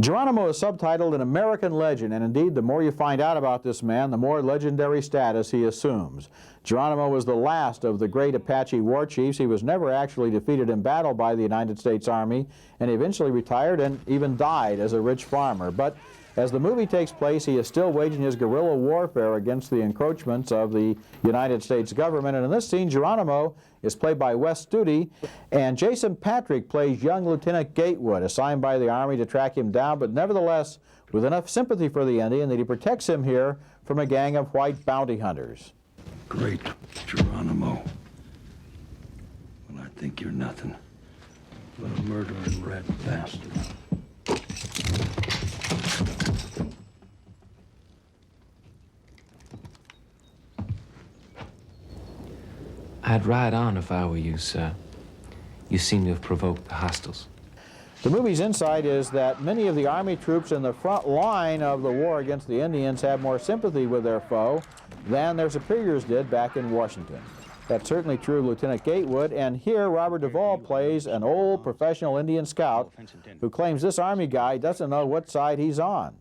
Geronimo is subtitled An American Legend, and indeed the more you find out about this man, the more legendary status he assumes. Geronimo was the last of the great Apache war chiefs. He was never actually defeated in battle by the United States Army, and he eventually retired and even died as a rich farmer. But as the movie takes place, he is still waging his guerrilla warfare against the encroachments of the United States government. And in this scene, Geronimo is played by Wes Studi, and Jason Patrick plays young Lieutenant Gatewood, assigned by the Army to track him down, but nevertheless with enough sympathy for the Indian that he protects him here from a gang of white bounty hunters. Great, Geronimo. Well, I think you're nothing but a murdering red bastard. I'd ride on if I were you, sir. You seem to have provoked the hostiles. The movie's insight is that many of the Army troops in the front line of the war against the Indians have more sympathy with their foe than their superiors did back in Washington. That's certainly true of Lieutenant Gatewood, and here Robert Duvall plays an old professional Indian scout who claims this Army guy doesn't know what side he's on.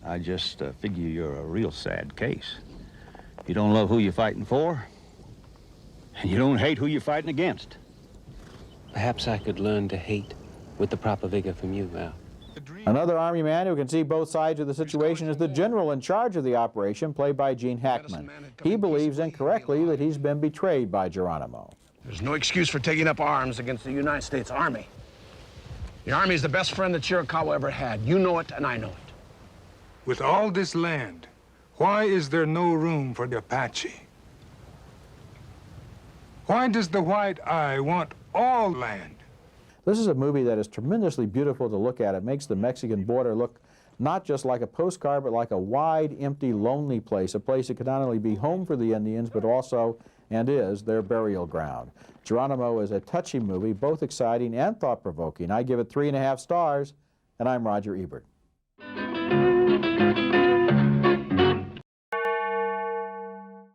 I just figure you're a real sad case. You don't love who you're fighting for, and you don't hate who you're fighting against. Perhaps I could learn to hate with the proper vigor from you, Al. Another Army man who can see both sides of the situation is the general in charge of the operation, played by Gene Hackman. He believes incorrectly that he's been betrayed by Geronimo. There's no excuse for taking up arms against the United States Army. The Army is the best friend that Chiricahua ever had. You know it, and I know it. With all this land, why is there no room for the Apache? Why does the white eye want all land? This is a movie that is tremendously beautiful to look at. It makes the Mexican border look not just like a postcard, but like a wide, empty, lonely place, a place that could not only be home for the Indians, but also, and is, their burial ground. Geronimo is a touching movie, both exciting and thought-provoking. I give it 3.5 stars, and I'm Roger Ebert.